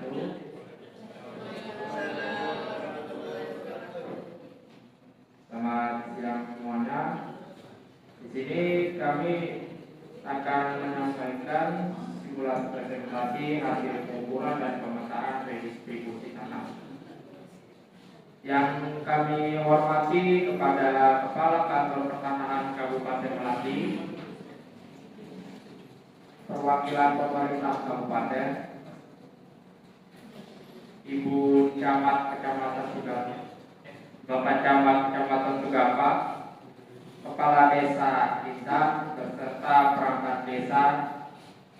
wabarakatuh. Selamat siang semuanya. Di sini kami akan menyampaikan simulasi presentasi hasil pengukuran dan pemetaan redistribusi tanah. Yang kami hormati kepada Kepala Kantor Pertanahan Kabupaten Melati, perwakilan pemerintah kabupaten, Ibu Camat Kecamatan Sugapa, Bapak Camat Kecamatan Sugapa, Kepala Desa Indah, beserta perangkat desa,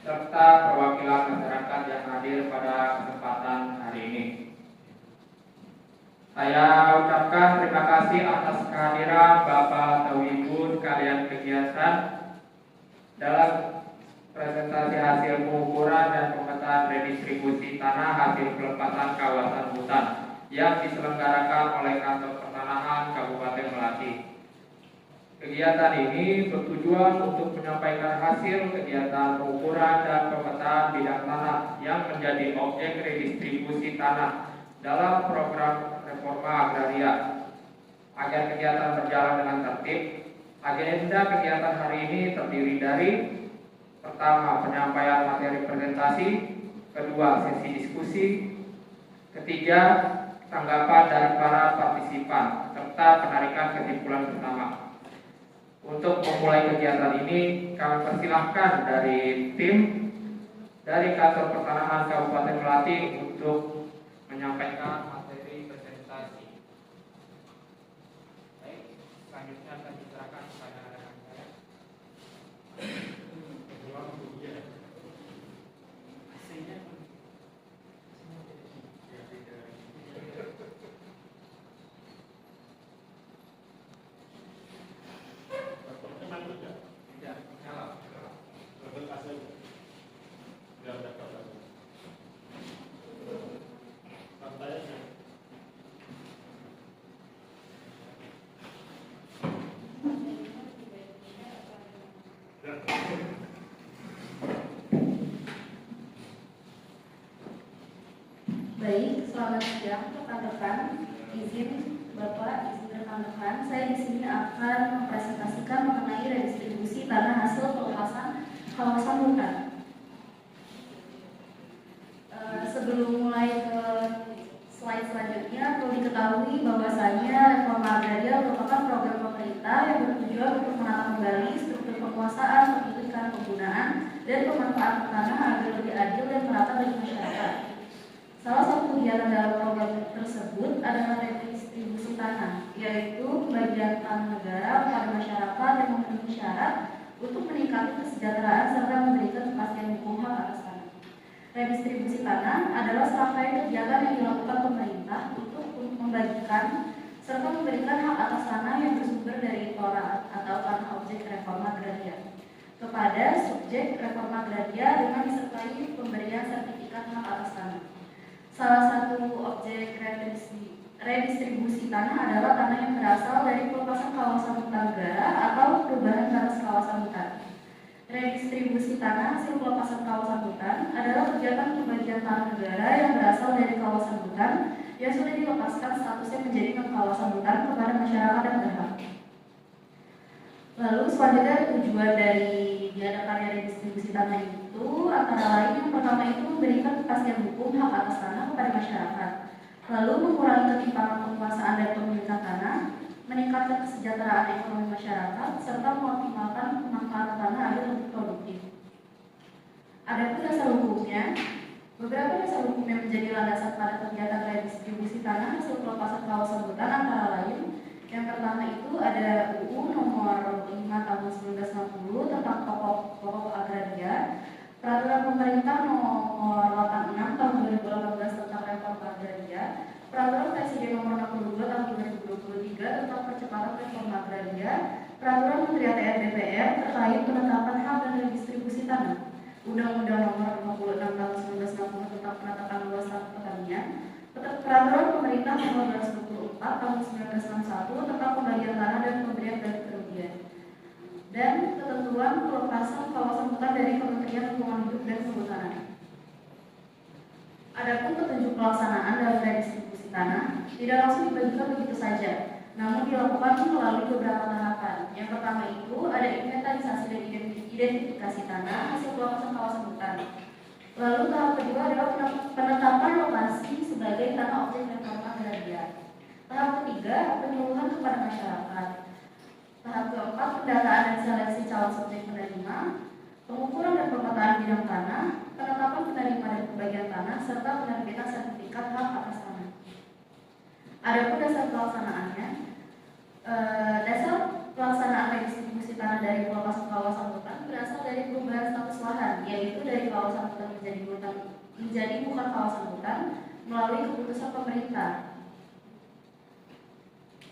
serta perwakilan masyarakat yang hadir pada kesempatan hari ini. Saya ucapkan terima kasih atas kehadiran Bapak atau Ibu sekalian kegiatan dalam presentasi hasil pengukuran dan pemetaan redistribusi tanah hasil pelepasan kawasan hutan yang diselenggarakan oleh Kantor Pertanahan Kabupaten Melati. Kegiatan ini bertujuan untuk menyampaikan hasil kegiatan pengukuran dan pemetaan bidang tanah yang menjadi objek redistribusi tanah dalam program reforma agraria. Agar kegiatan berjalan dengan tertib, agenda kegiatan hari ini terdiri dari: pertama, penyampaian materi presentasi; kedua, sesi diskusi; ketiga, tanggapan dari para partisipan, serta penarikan kesimpulan bersama. Untuk memulai kegiatan ini, kami persilahkan dari tim dari Kantor Pertanahan Kabupaten Melati untuk menyampaikan materi presentasi. Baik, selanjutnya akan diserahkan kepada rekan saya. Baik, selamat siang rekan-rekan. Izin rekan-rekan, saya di sini akan mempresentasikan mengenai redistribusi tanah hasil pelepasan kawasan hutan. Sebelum mulai ke slide selanjutnya, perlu diketahui bahwasanya reforma agraria merupakan program pemerintah yang bertujuan untuk menata kembali struktur penguasaan, pemilikan, penggunaan, dan pemanfaatan tanah agar lebih adil dan merata bagi masyarakat. Salah satu kegiatan dalam program tersebut adalah redistribusi tanah, yaitu pembagian tanah negara kepada masyarakat yang memenuhi syarat untuk meningkatkan kesejahteraan serta memberikan kepastian hukum hak atas tanah. Redistribusi tanah adalah serangkaian kegiatan yang dilakukan pemerintah untuk membagikan serta memberikan hak atas tanah yang bersumber dari TORA atau tanah objek reforma agraria kepada subjek reforma agraria dengan disertai pemberian sertifikat hak atas tanah. Salah satu objek redistribusi tanah adalah tanah yang berasal dari pelepasan kawasan hutan negara atau perubahan batas kawasan hutan. Redistribusi tanah hasil pelepasan kawasan hutan adalah kegiatan pembagian tanah negara yang berasal dari kawasan hutan yang sudah dilepaskan statusnya menjadi kawasan hutan kepada masyarakat yang berhak. Lalu selanjutnya tujuan dari diadakannya redistribusi tanah itu antara lain yang pertama itu memberikan kepastian hukum hak atas tanah kepada masyarakat, lalu mengurangi ketimpangan penguasaan dan pemilikan tanah, meningkatkan kesejahteraan ekonomi masyarakat, serta mengoptimalkan pemanfaatan tanah agar lebih produktif. Adapun dasar hukumnya, beberapa dasar hukum yang menjadi landasan pada kegiatan redistribusi tanah hasil pelepasan kawasan hutan antara lain: yang pertama itu ada UU nomor 5 tahun 1960 tentang pokok agraria, peraturan pemerintah nomor 86 tahun 2018 tentang reforma agraria, peraturan presiden nomor 62 tahun 2023 tentang percepatan reforma agraria, peraturan Menteri ATR DPR terkait penetapan hak dan redistribusi tanah, Undang-Undang nomor 56 tahun 1960 tentang penetapan luas tanah pertanian, peraturan pemerintah nomor 224 tahun 1961 tentang pembagian tanah dan pemberian ganti kerugian, dan ketentuan pelepasan kawasan hutan dari Kementerian Lingkungan Hidup dan Kehutanan. Adapun pelaksanaan dalam redistribusi tanah tidak langsung dibagikan begitu saja, namun dilakukan melalui beberapa tahapan. Yang pertama itu ada inventarisasi dan identifikasi tanah hasil pelepasan kawasan hutan. Lalu tahap kedua adalah penetapan lokasi sebagai tanah objek reforma agraria. Tahap ketiga penyuluhan kepada masyarakat. Tahap keempat pendataan dan seleksi calon subjek penerima, pengukuran dan pemetaan bidang tanah, penetapan penerima dan pembagian tanah, serta penerbitan sertifikat hak atas tanah. Adapun dasar pelaksanaannya, dasar pelaksanaan redistribusi tanah dari pelepasan kawasan hutan berasal dari perubahan status lahan, yaitu dari kawasan hutan menjadi bukan kawasan hutan melalui keputusan pemerintah.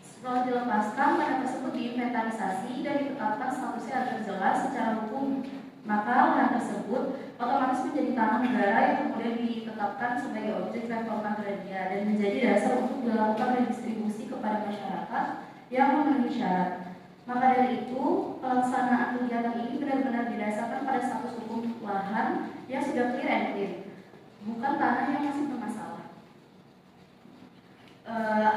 Setelah dilepaskan, tanah tersebut diinventarisasi dan ditetapkan statusnya agar jelas secara hukum, maka lahan tersebut otomatis menjadi tanah negara yang kemudian ditetapkan sebagai objek reforma agraria dan menjadi dasar untuk dilakukan redistribusi kepada masyarakat yang memenuhi syarat. Maka dari itu, pelaksanaan kegiatan ini benar-benar didasarkan pada status hukum lahan yang sudah clear and clear, bukan tanah yang masih bermasalah.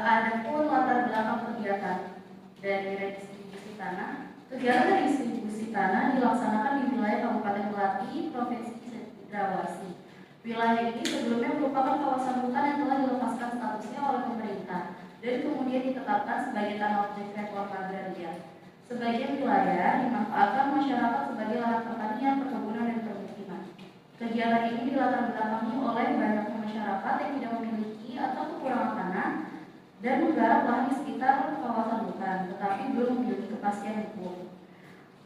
Adapun latar belakang kegiatan dari redistribusi tanah, kegiatan redistribusi tanah dilaksanakan di wilayah Kabupaten Melati, Provinsi Cendrawasih. Wilayah ini sebelumnya merupakan kawasan hutan yang telah dilepaskan statusnya oleh pemerintah dan kemudian ditetapkan sebagai tanah objek reforma agraria. Sebagian wilayah dimanfaatkan masyarakat sebagai lahan pertanian, perkebunan, dan permukiman. Kegiatan ini dilatar belakangi oleh banyaknya masyarakat yang tidak memiliki atau kekurangan tanah dan menggarap lahan di sekitar kawasan hutan, tetapi belum memiliki kepastian hukum.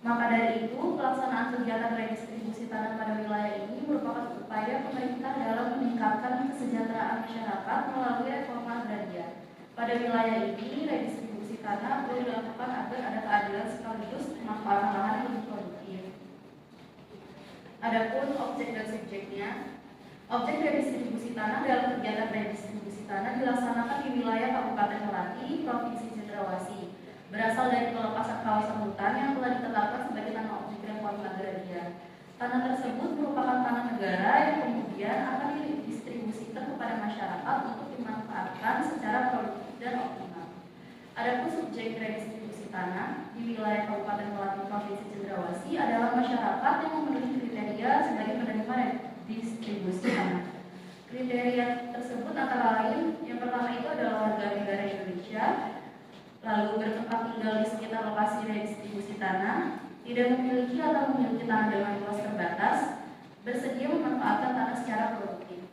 Maka dari itu, pelaksanaan kegiatan redistribusi tanah pada wilayah ini merupakan upaya pemerintah dalam meningkatkan kesejahteraan masyarakat melalui reforma agraria. Pada wilayah ini, redistribusi tanah perlu dilakukan agar ada keadilan sekaligus pemanfaatan lahan yang lebih produktif. Adapun objek dan subjeknya, objek redistribusi tanah dalam kegiatan redistribusi tanah dilaksanakan di wilayah Kabupaten Melati, Provinsi Cendrawasih, berasal dari pelepasan kawasan hutan yang telah ditetapkan sebagai tanah objek reforma agraria. Tanah tersebut merupakan tanah negara yang kemudian akan didistribusikan kepada masyarakat untuk dimanfaatkan secara produktif dan optimal. Adapun subjek redistribusi tanah di wilayah Kabupaten Melati, Provinsi Cendrawasih adalah masyarakat yang memenuhi kriteria sebagai penerima distribusi tanah. Kriteria tersebut antara lain, yang pertama itu adalah warga negara Indonesia, lalu bertempat tinggal di sekitar lokasi redistribusi tanah, tidak memiliki atau memiliki tanah dengan luas terbatas, bersedia memanfaatkan tanah secara produktif.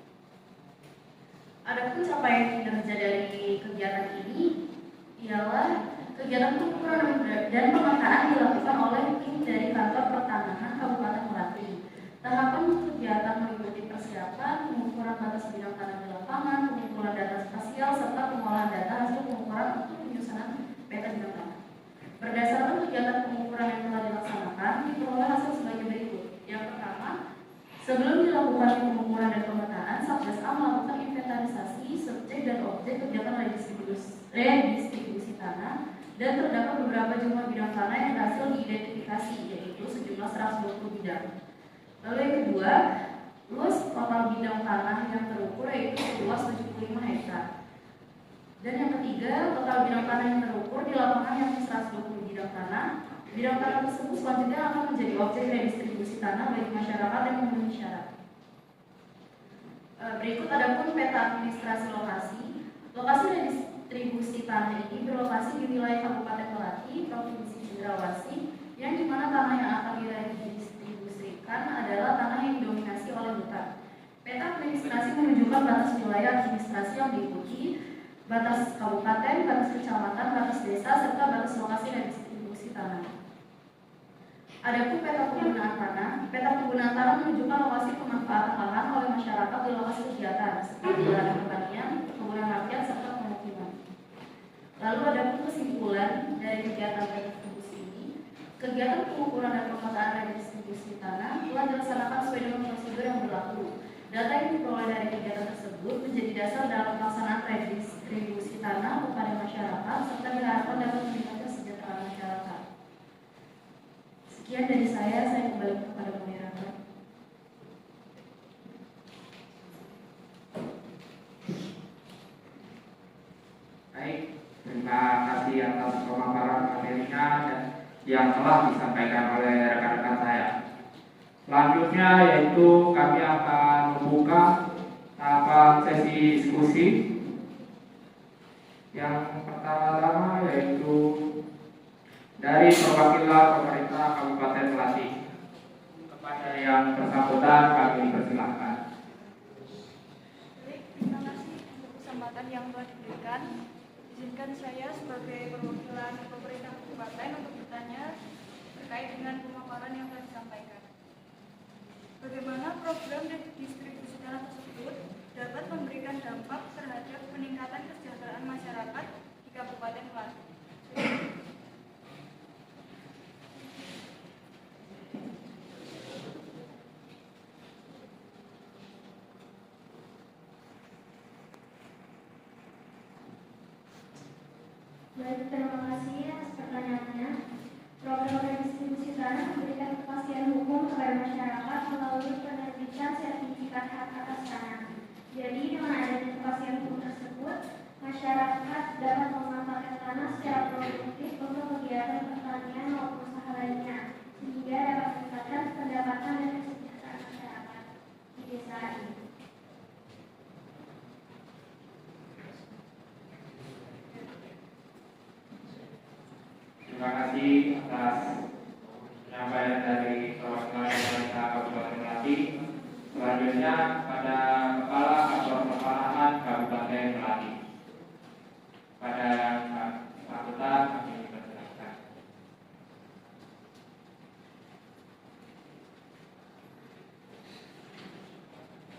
Adapun capaian kinerja dari kegiatan ini ialah kegiatan pengukuran dan pemetaan dilakukan oleh tim dari Kantor Pertanahan Kabupaten Melati. Tahapan kegiatan meliputi persiapan, pengukuran batas bidang tanah di lapangan, pengumpulan data spasial, serta pengolahan data hasil pengukuran untuk penyusunan peta bidang tanah. Berdasarkan kegiatan pengukuran yang telah dilaksanakan, diperoleh hasil sebagai berikut. Yang pertama, sebelum dilakukan pengukuran dan pemetaan, Satgas A melakukan inventarisasi subjek dan objek kegiatan redistribusi tanah dan terdapat beberapa jumlah bidang tanah yang berhasil diidentifikasi, yaitu sejumlah 120 bidang. Lalu yang kedua, luas total bidang tanah yang terukur yaitu seluas 75 hektar. Dan yang ketiga, total bidang tanah yang terukur di lapangan yang 120 bidang tanah. Bidang tanah tersebut selanjutnya akan menjadi objek redistribusi tanah bagi masyarakat yang memenuhi syarat. Berikut adapun peta administrasi lokasi. Lokasi redistribusi tanah ini berlokasi di wilayah Kabupaten Melati, Provinsi Cendrawasih, yang dimana tanah yang akan diredistribusikan adalah tanah yang didominasi oleh hutan. Peta administrasi menunjukkan batas wilayah administrasi yang diikuti, batas kabupaten, batas kecamatan, batas desa, serta batas lokasi redistribusi tanah. Adapun peta penggunaan tanah. Peta penggunaan tanah menunjukkan lokasi pemanfaatan lahan oleh masyarakat di lokasi kegiatan seperti lahan pertanian, perkebunan rakyat, serta pemukiman. Lalu adapun kesimpulan dari kegiatan redistribusi ini, kegiatan pengukuran dan pemetaan redistribusi tanah telah dilaksanakan sesuai dengan prosedur yang berlaku. Data yang diperoleh dari kegiatan tersebut menjadi dasar dalam pelaksanaan redistribusi tanah kepada masyarakat serta diharapkan dapat meningkatkan kesejahteraan masyarakat. Sekian dari saya kembali kepada moderator. atas pemaparan materinya yang telah disampaikan oleh rekan-rekan saya. Selanjutnya yaitu kami akan membuka tahapan sesi diskusi. Yang pertama-tama yaitu dari perwakilan pemerintah Kabupaten Melati. Kepada yang bersangkutan kami persilahkan. Baik, terima kasih untuk kesempatan yang telah diberikan. Izinkan saya sebagai perwakilan pemerintah kabupaten untuk bertanya terkait dengan pemaparan yang telah disampaikan. Bagaimana program distribusi tanah tersebut dapat memberikan dampak terhadap peningkatan kesejahteraan masyarakat di Kabupaten Melati? Baik, terima kasih atas pertanyaannya. Program redistribusi tanah memberikan kepastian hukum kepada masyarakat melalui penerbitan sertifikat hak atas tanah. Jadi dengan adanya kepastian hukum tersebut, masyarakat dapat memanfaatkan tanah secara produktif untuk kegiatan pertanian maupun usaha lainnya, sehingga dapat meningkatkan pendapatan dan kesejahteraan masyarakat di desa ini. Terima kasih atas penyampaian dari perwakilan pemerintah Kabupaten Melati. Selanjutnya pada Kepala Kantor Pertanahan Kabupaten Melati. Pada yang bersangkutan kami persilakan.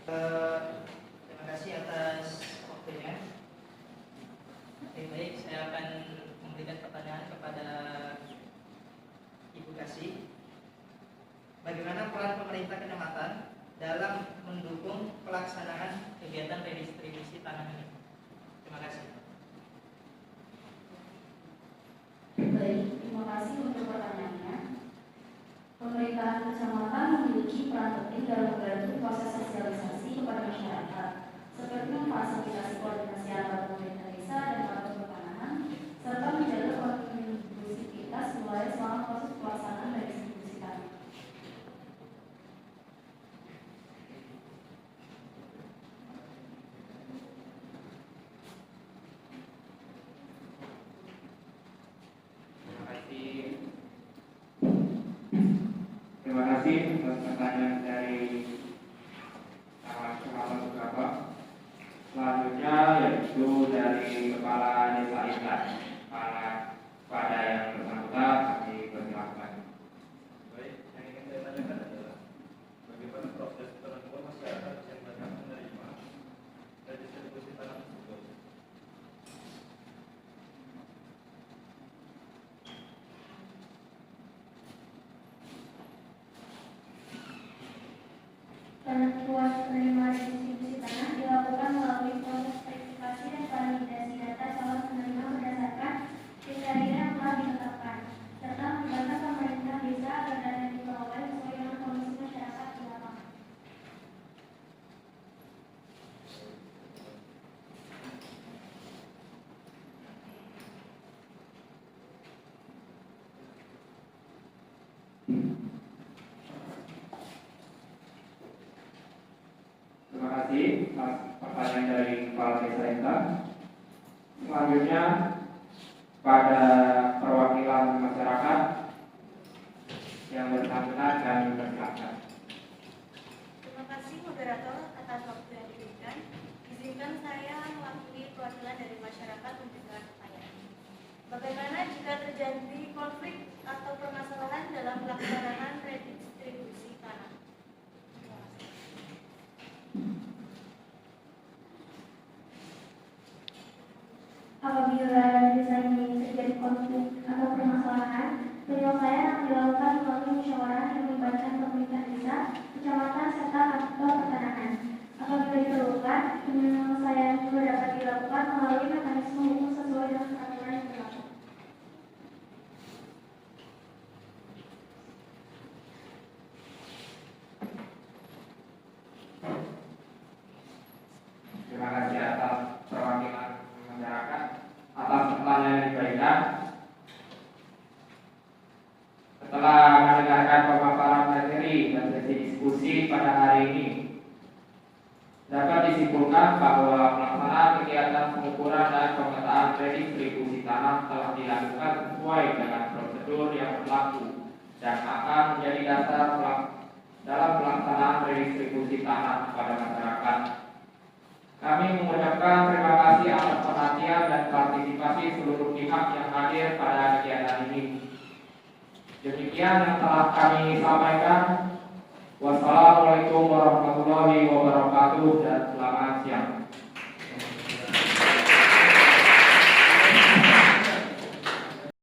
Terima kasih atas waktunya. Baik, saya akan memberikan pertanyaan kepada Ibu Kasih. Bagaimana peran pemerintah kecamatan dalam mendukung pelaksanaan kegiatan redistribusi tanah ini? Terima kasih. Baik, terima kasih untuk pertanyaannya. Pemerintahan kecamatan memiliki peran penting dalam membantu proses sosialisasi kepada masyarakat, seperti memfasilitasi koordinasi antara pemerintah desa dan kantor pertanahan, serta menjaga kontinuitas mulai selama proses pelaksanaan redistribusi tanah. Terima kasih atas pertanyaan dari Kepala Sugapa. Selanjutnya yaitu dari Kepala Desa Intan. Pada yang bersangkutan kami persilakan. Baik, yang ingin saya tanyakan adalah bagaimana proses penentuan masyarakat yang berhak menerima redistribusi tanah tersebut. Penentuan penerima redistribusi tanah dilakukan melalui proses verifikasi dan validasi data calon penerima berdasarkan kriteria yang telah ditetapkan, serta melibatkan pemerintah desa agar data yang diperoleh sesuai dengan kondisi masyarakat di lapangan. Terima kasih atas pertanyaan dari Kepala Desa Intan. Selanjutnya pada perwakilan masyarakat yang bersangkutan kami persilakan. Terima kasih moderator atas waktu yang diberikan. Izinkan saya mewakili perwakilan dari masyarakat memberikan pertanyaan. Bagaimana jika terjadi konflik atau permasalahan dalam pelaksanaan redistribusi tanah? Terima kasih. Apabila desa ini terjadi konflik atau permasalahan, penyelesaian akan dilakukan melalui musyawarah yang melibatkan pemerintah desa, kecamatan, serta kantor pertanahan. Apabila diperlukan, penyelesaian juga dapat dilakukan melalui mekanisme hukum sesuai dengan peraturan yang berlaku. Terima kasih atas perwakilan masyarakat atas pertanyaan yang diberikan. menyimpulkan bahwa pelaksanaan kegiatan pengukuran dan pemetaan redistribusi tanah telah dilakukan sesuai dengan prosedur yang berlaku dan akan menjadi dasar dalam pelaksanaan redistribusi tanah kepada masyarakat. Kami mengucapkan terima kasih atas perhatian dan partisipasi seluruh pihak yang hadir pada kegiatan ini. Demikian yang telah kami sampaikan. Wassalamualaikum warahmatullahi wabarakatuh dan selamat siang.